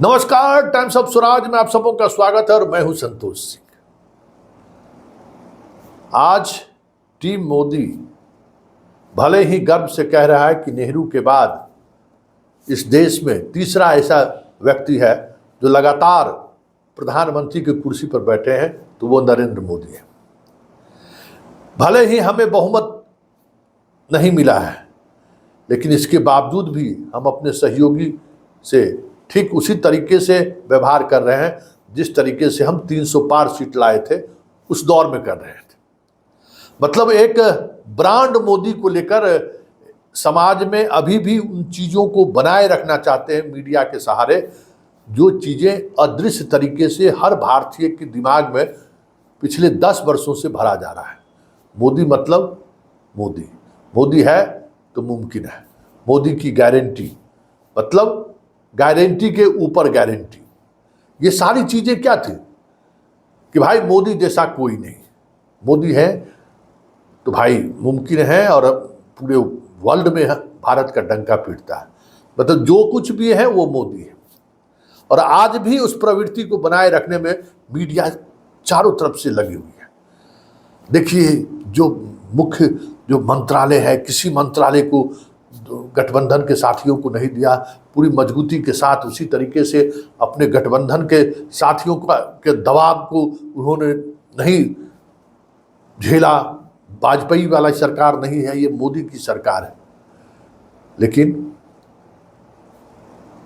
नमस्कार, times of Swaraj में आप सबों का स्वागत है और मैं हूं संतोष सिंह। आज टीम मोदी भले ही गर्व से कह रहा है कि नेहरू के बाद इस देश में तीसरा ऐसा व्यक्ति है जो लगातार प्रधानमंत्री की कुर्सी पर बैठे हैं, तो वो नरेंद्र मोदी है। भले ही हमें बहुमत नहीं मिला है, लेकिन इसके बावजूद भी हम अपने सहयोगी से ठीक उसी तरीके से व्यवहार कर रहे हैं जिस तरीके से हम 300 पार सीट लाए थे उस दौर में कर रहे थे। मतलब एक ब्रांड मोदी को लेकर समाज में अभी भी उन चीज़ों को बनाए रखना चाहते हैं मीडिया के सहारे, जो चीज़ें अदृश्य तरीके से हर भारतीय के दिमाग में पिछले 10 वर्षों से भरा जा रहा है। मोदी मतलब मोदी, मोदी है तो मुमकिन है। मोदी की गारंटी मतलब गारंटी के ऊपर गारंटी। ये सारी चीज़ें क्या थी कि भाई मोदी जैसा कोई नहीं, मोदी है तो भाई मुमकिन है और पूरे वर्ल्ड में भारत का डंका पीटता है। मतलब जो कुछ भी है वो मोदी है। और आज भी उस प्रवृत्ति को बनाए रखने में मीडिया चारों तरफ से लगी हुई है। देखिए, जो मुख्य जो मंत्रालय है, किसी मंत्रालय को गठबंधन के साथियों को नहीं दिया, पूरी मजबूती के साथ उसी तरीके से अपने गठबंधन के साथियों के दबाव को उन्होंने नहीं झेला। वाजपेयी वाला सरकार नहीं है, ये मोदी की सरकार है। लेकिन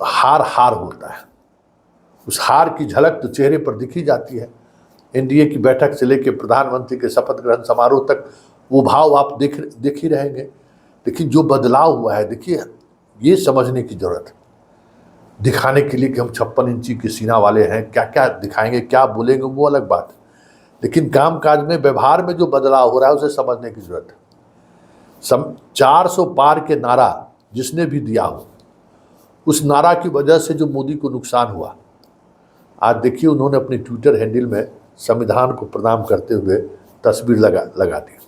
हार हार होता है, उस हार की झलक तो चेहरे पर दिखी जाती है। एनडीए की बैठक से लेकर प्रधानमंत्री के शपथ ग्रहण समारोह तक वो भाव आप देख ही रहेंगे। लेकिन जो बदलाव हुआ है, देखिए, ये समझने की जरूरत है। दिखाने के लिए कि हम 56 इंची के सीना वाले हैं, क्या क्या दिखाएंगे, क्या बोलेंगे, वो अलग बात है। लेकिन कामकाज में, व्यवहार में जो बदलाव हो रहा है उसे समझने की जरूरत है। 400 पार के नारा जिसने भी दिया हो, उस नारा की वजह से जो मोदी को नुकसान हुआ, आज देखिए उन्होंने अपने ट्विटर हैंडल में संविधान को प्रणाम करते हुए तस्वीर लगा दी।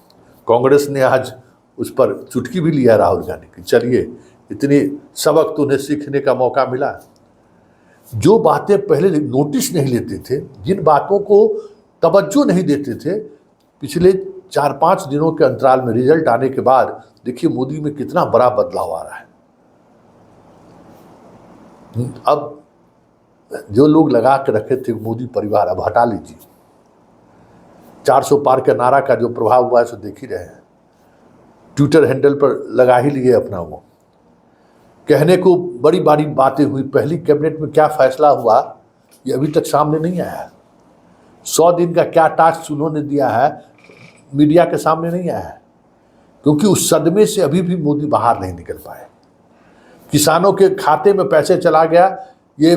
कांग्रेस ने आज उस पर चुटकी भी लिया राहुल गांधी की। चलिए, इतनी सबक तो उन्हें सीखने का मौका मिला। जो बातें पहले नोटिस नहीं लेते थे, जिन बातों को तवज्जो नहीं देते थे, पिछले 4-5 दिनों के अंतराल में रिजल्ट आने के बाद देखिए मोदी में कितना बड़ा बदलाव आ रहा है। अब जो लोग लगा के रखे थे मोदी परिवार, अब हटा लीजिए। 400 पार के नारा का जो प्रभाव हुआ है सो देख ही रहे हैं। ट्विटर हैंडल पर लगा ही लिए अपना। वो कहने को बड़ी बड़ी बातें हुई, पहली कैबिनेट में क्या फैसला हुआ ये अभी तक सामने नहीं आया है। 100 दिन का क्या टास्क उन्होंने दिया है, मीडिया के सामने नहीं आया है, क्योंकि उस सदमे से अभी भी मोदी बाहर नहीं निकल पाए। किसानों के खाते में पैसे चला गया, ये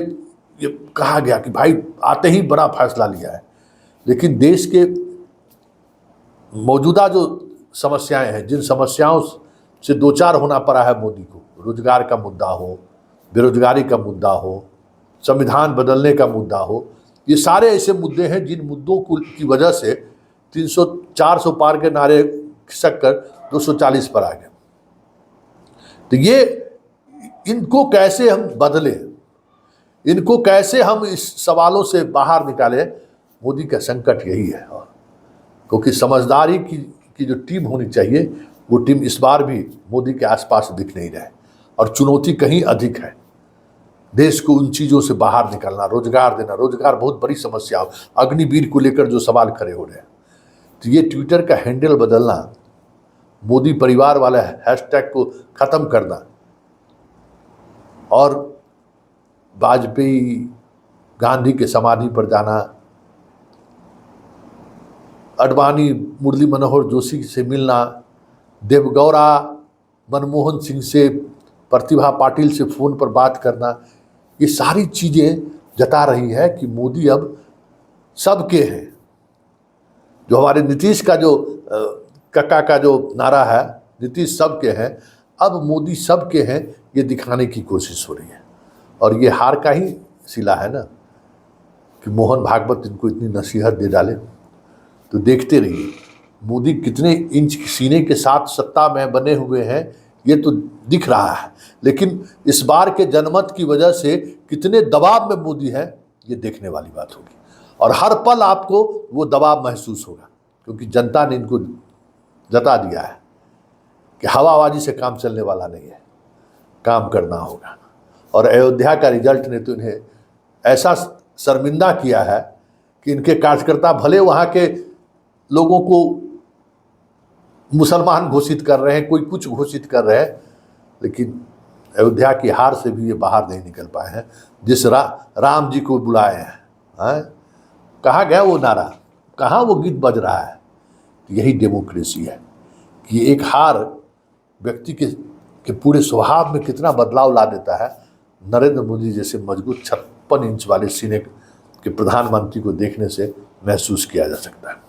कहा गया कि भाई आते ही बड़ा फैसला लिया है। लेकिन देश के मौजूदा जो समस्याएं हैं, जिन समस्याओं से दो चार होना पड़ा है मोदी को, रोजगार का मुद्दा हो, बेरोजगारी का मुद्दा हो, संविधान बदलने का मुद्दा हो, ये सारे ऐसे मुद्दे हैं जिन मुद्दों की वजह से 400 पार के नारे खिसक कर 240 पर आ गए। तो ये इनको कैसे हम बदलें, इनको कैसे हम इस सवालों से बाहर निकालें, मोदी का संकट यही है। और क्योंकि समझदारी की जो टीम होनी चाहिए, वो टीम इस बार भी मोदी के आसपास दिख नहीं रहे, और चुनौती कहीं अधिक है। देश को उन चीज़ों से बाहर निकालना, रोजगार देना, रोजगार बहुत बड़ी समस्या हो, अग्निवीर को लेकर जो सवाल खड़े हो रहे हैं, तो ये ट्विटर का हैंडल बदलना, मोदी परिवार वाला हैशटैग को ख़त्म करना, और वाजपेयी गांधी के समाधि पर जाना, अडवाणी मुरली मनोहर जोशी से मिलना, देवगौड़ा मनमोहन सिंह से, प्रतिभा पाटिल से फ़ोन पर बात करना, ये सारी चीज़ें जता रही है कि मोदी अब सबके हैं। जो हमारे नीतीश का जो कक्का का जो नारा है, नीतीश सबके हैं, अब मोदी सबके हैं, ये दिखाने की कोशिश हो रही है। और ये हार का ही सिला है ना कि मोहन भागवत इनको इतनी नसीहत दे डाले। तो देखते रहिए मोदी कितने इंच सीने के साथ सत्ता में बने हुए हैं, ये तो दिख रहा है, लेकिन इस बार के जनमत की वजह से कितने दबाव में मोदी है ये देखने वाली बात होगी। और हर पल आपको वो दबाव महसूस होगा, क्योंकि जनता ने इनको जता दिया है कि हवाबाजी से काम चलने वाला नहीं है, काम करना होगा। और अयोध्या का रिजल्ट ने तो इन्हें ऐसा शर्मिंदा किया है कि इनके कार्यकर्ता भले वहाँ के लोगों को मुसलमान घोषित कर रहे हैं, कोई कुछ घोषित कर रहे हैं, लेकिन अयोध्या की हार से भी ये बाहर नहीं निकल पाए हैं। जिस राम जी को बुलाए हैं, कहाँ गया वो नारा, कहाँ वो गीत बज रहा है। यही डेमोक्रेसी है कि एक हार व्यक्ति के पूरे स्वभाव में कितना बदलाव ला देता है। नरेंद्र मोदी जैसे मजबूत 56 इंच वाले सीने के प्रधानमंत्री को देखने से महसूस किया जा सकता है।